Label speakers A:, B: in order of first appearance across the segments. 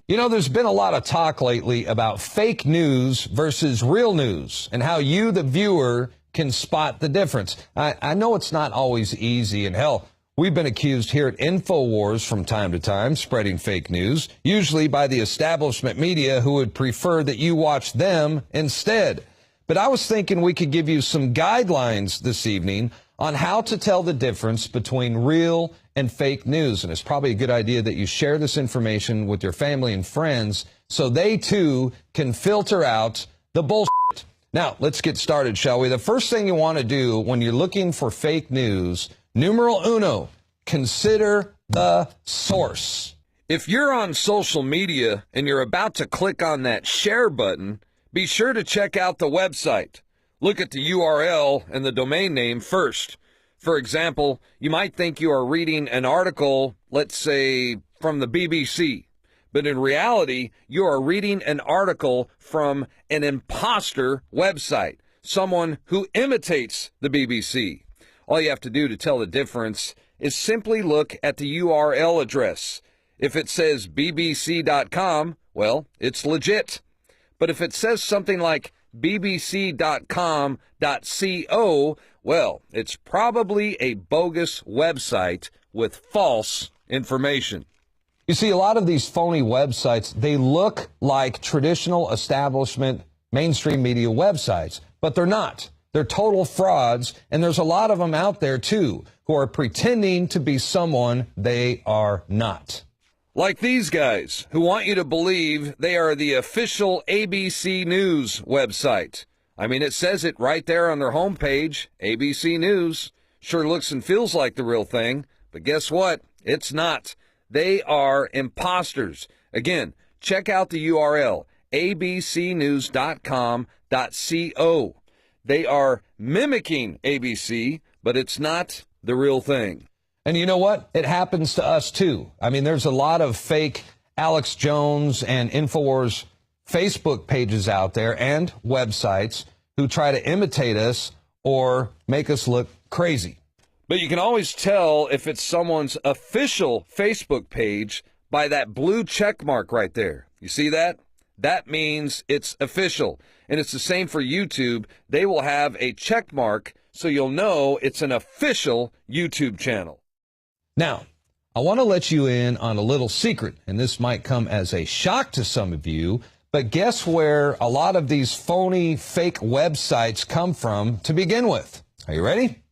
A: You know, there's been a lot of talk lately about fake news versus real news and how you, the viewer, can spot the difference. I know it's not always easy, and hell, we've been accused here at InfoWars from time to time spreading fake news, usually by the establishment media who would prefer that you watch them instead. But I was thinking we could give you some guidelines this evening on how to tell the difference between real and fake news. And it's probably a good idea that you share this information with your family and friends so they too can filter out the bullshit. Now, let's get started, shall we? The first thing you want to do when you're looking for fake news, numeral uno, consider the source. If you're on social media and you're about to click on that share button, be sure to check out the website. Look at the URL and the domain name first. For example, you might think you are reading an article, let's say, from the BBC. But in reality, you are reading an article from an imposter website, someone who imitates the BBC. All you have to do to tell the difference is simply look at the URL address. If it says bbc.com, well, it's legit. But if it says something like bbc.com.co, well, it's probably a bogus website with false information. You see, a lot of these phony websites, they look like traditional establishment mainstream media websites, but they're not. They're total frauds, and there's a lot of them out there, too, who are pretending to be someone they are not. Like these guys, who want you to believe they are the official ABC News website. I mean, it says it right there on their homepage, ABC News. Sure looks and feels like the real thing, but guess what? It's not. They are imposters. Again, check out the URL, abcnews.com.co. They are mimicking ABC, but it's not the real thing. And you know what? It happens to us, too. I mean, there's a lot of fake Alex Jones and InfoWars Facebook pages out there and websites who try to imitate us or make us look crazy. But you can always tell if it's someone's official Facebook page by that blue check mark right there. You see that? That means it's official. And it's the same for YouTube. They will have a check mark so you'll know it's an official YouTube channel. Now, I want to let you in on a little secret, and this might come as a shock to some of you, but guess where a lot of these phony, fake websites come from to begin with? Are you ready?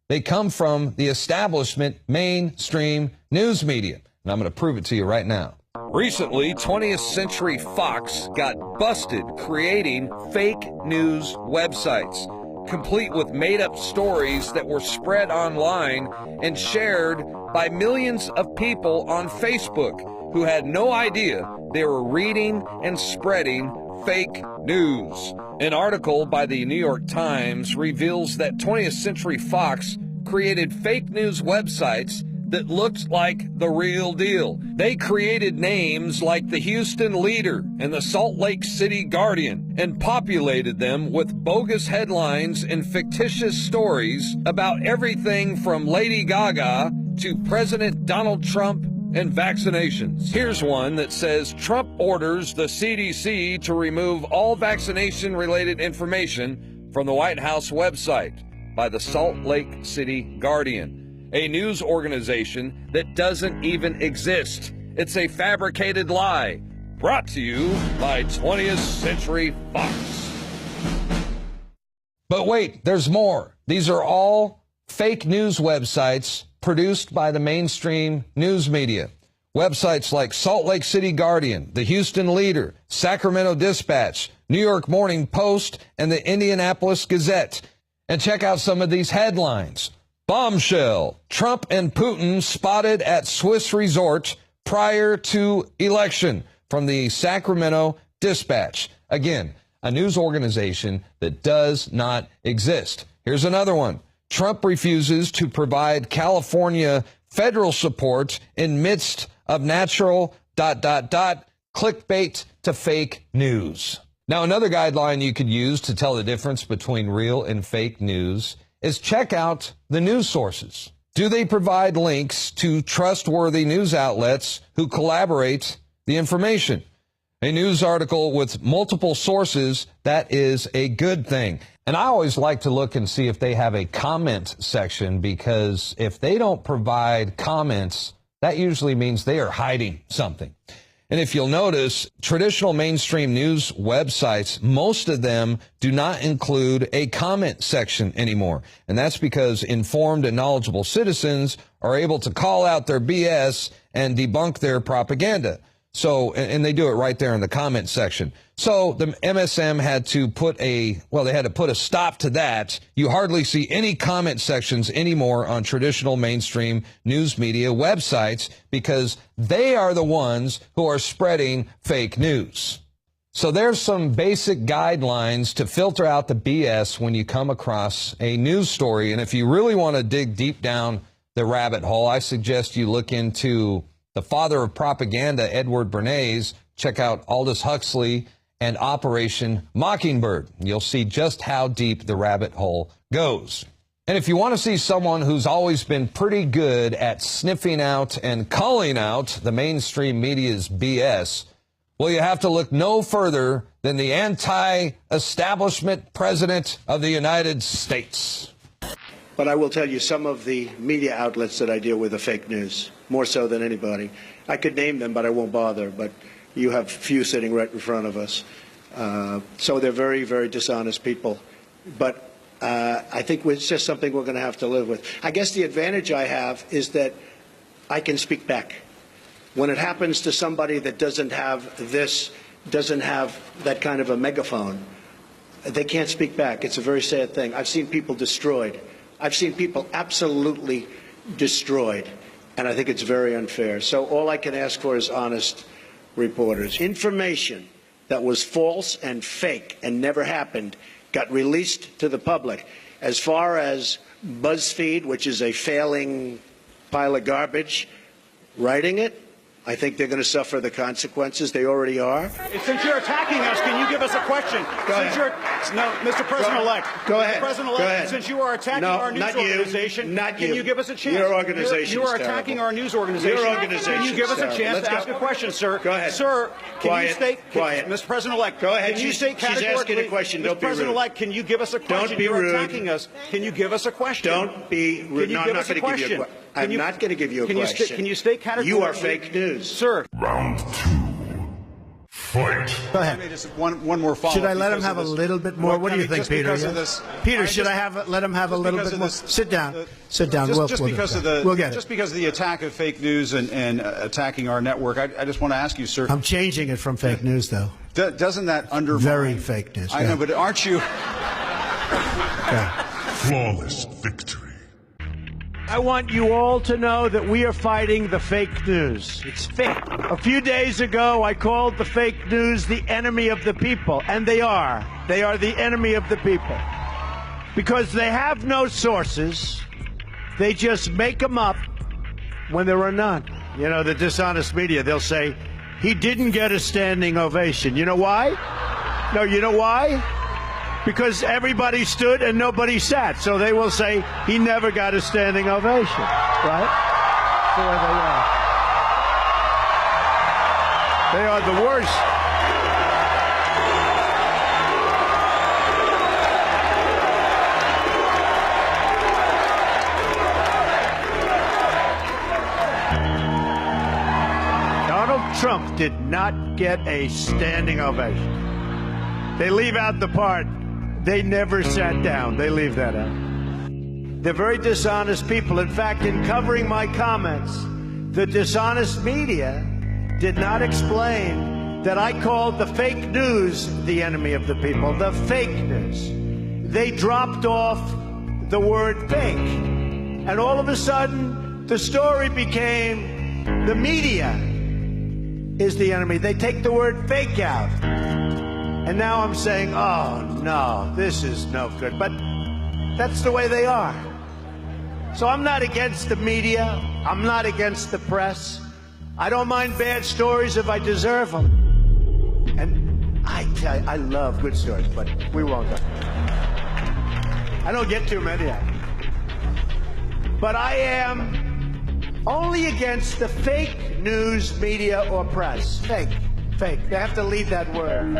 A: They come from the establishment mainstream news media, and I'm going to prove it to you right now. Recently, 20th Century Fox got busted creating fake news websites, complete with made-up stories that were spread online and shared by millions of people on Facebook who had no idea they were reading and spreading fake news. An article by the New York Times reveals that 20th Century Fox created fake news websites that looked like the real deal. They created names like the Houston Leader and the Salt Lake City Guardian and populated them with bogus headlines and fictitious stories about everything from Lady Gaga to President Donald Trump and vaccinations. Here's one that says Trump orders the CDC to remove all vaccination-related information from the White House website by the Salt Lake City Guardian, a news organization that doesn't even exist. It's a fabricated lie. Brought to you by 20th Century Fox. But wait, there's more. These are all fake news websites produced by the mainstream news media. Websites like Salt Lake City Guardian, the Houston Leader, Sacramento Dispatch, New York Morning Post, and the Indianapolis Gazette. And check out some of these headlines. Bombshell, Trump and Putin spotted at Swiss resort prior to election, from the Sacramento Dispatch. Again, a news organization that does not exist. Here's another one. Trump refuses to provide California federal support in midst of natural ... clickbait to fake news. Now, another guideline you could use to tell the difference between real and fake news is check out the news sources. Do they provide links to trustworthy news outlets who collaborate the information? A news article with multiple sources, that is a good thing. And I always like to look and see if they have a comment section, because if they don't provide comments, that usually means they are hiding something. And if you'll notice, traditional mainstream news websites, most of them do not include a comment section anymore. And that's because informed and knowledgeable citizens are able to call out their BS and debunk their propaganda. So, and they do it right there in the comment section. So the MSM had to put they had to put a stop to that. You hardly see any comment sections anymore on traditional mainstream news media websites, because they are the ones who are spreading fake news. So there's some basic guidelines to filter out the BS when you come across a news story. And if you really want to dig deep down the rabbit hole, I suggest you look into the father of propaganda, Edward Bernays. Check out Aldous Huxley and Operation Mockingbird. You'll see just how deep the rabbit hole goes. And if you want to see someone who's always been pretty good at sniffing out and calling out the mainstream media's BS, well, you have to look no further than the anti-establishment president of the United States.
B: But I will tell you, some of the media outlets that I deal with are fake news, more so than anybody. I could name them, but I won't bother. But you have few sitting right in front of us. So they're very, very dishonest people. But I think it's just something we're going to have to live with. I guess the advantage I have is that I can speak back. When it happens to somebody that doesn't have that kind of a megaphone, they can't speak back. It's a very sad thing. I've seen people destroyed. I've seen people absolutely destroyed, and I think it's very unfair. So all I can ask for is honest reporters. Information that was false and fake and never happened got released to the public. As far as BuzzFeed, which is a failing pile of garbage, writing it, I think they're going to suffer the consequences. They already are.
C: Since you're attacking us, can you give us a question?
B: Go ahead.
C: No, Mr. President-elect.
B: Go ahead.
C: Mr. President-elect, since you are attacking our news organization, can you give us a chance?
B: Your organization
C: You are attacking our news organization.
B: Your organization.
C: Can you give us a chance to ask a question, sir?
B: Go ahead.
C: Sir, can you state,
B: Quiet.
C: Mr. President-elect,
B: go ahead.
C: Can you state categorically,
B: she's asking a question. Don't be rude.
C: Mr. President-elect, can you give us a question?
B: Don't be rude.
C: You're attacking us. Can you give us a question?
B: Don't be rude. No, I'm not going to give you a question. I'm not going to give you a question.
C: Can you state categorically?
B: You are fake news.
C: Sir.
D: Round 2. Fight.
E: Go ahead.
C: Just one more follow-up.
E: Should I let him have a little bit more? What do you think, Peter? Peter, should I let him have a little bit more? Sit down. Sit down.
C: Just because of the attack of fake news and attacking our network, I just want to ask you, sir.
E: I'm changing it from fake news, though.
C: Doesn't that undermine?
E: Very fake news.
C: I know, but aren't you?
D: Flawless victory.
F: I want you all to know that we are fighting the fake news. It's fake. A few days ago, I called the fake news the enemy of the people, and they are. They are the enemy of the people. Because they have no sources. They just make them up when there are none. You know, the dishonest media, they'll say, he didn't get a standing ovation. You know why? No, you know why? Because everybody stood and nobody sat. So they will say he never got a standing ovation, right? That's the way they are. They are the worst. Donald Trump did not get a standing ovation. They leave out the part, they never sat down. They leave that out. They're very dishonest people. In fact, in covering my comments, the dishonest media did not explain that I called the fake news the enemy of the people, the fake news. They dropped off the word fake. And all of a sudden, the story became the media is the enemy. They take the word fake out. And now I'm saying, oh, no, this is no good. But that's the way they are. So I'm not against the media. I'm not against the press. I don't mind bad stories if I deserve them. And I love good stories, but we won't go. I don't get too many of them. But I am only against the fake news media or press. Fake. Fake. They have to leave that word.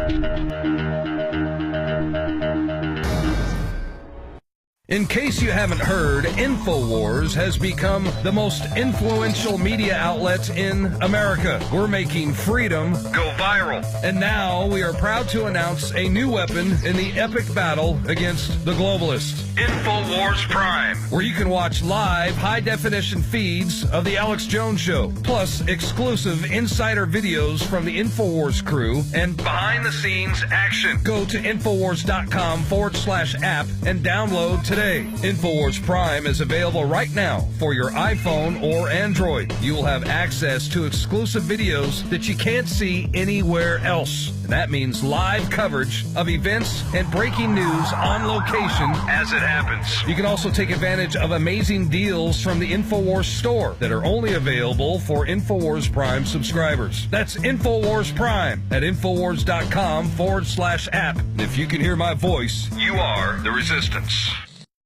A: In case you haven't heard, InfoWars has become the most influential media outlet in America. We're making freedom go viral. And now we are proud to announce a new weapon in the epic battle against the globalists. InfoWars Prime, where you can watch live high-definition feeds of The Alex Jones Show, plus exclusive insider videos from the InfoWars crew and behind-the-scenes action. Go to Infowars.com/app and download today. InfoWars Prime is available right now for your iPhone or Android. You will have access to exclusive videos that you can't see anywhere else. And that means live coverage of events and breaking news on location as it happens. You can also take advantage of amazing deals from the InfoWars store that are only available for InfoWars Prime subscribers. That's InfoWars Prime at Infowars.com/app. And if you can hear my voice, you are the resistance.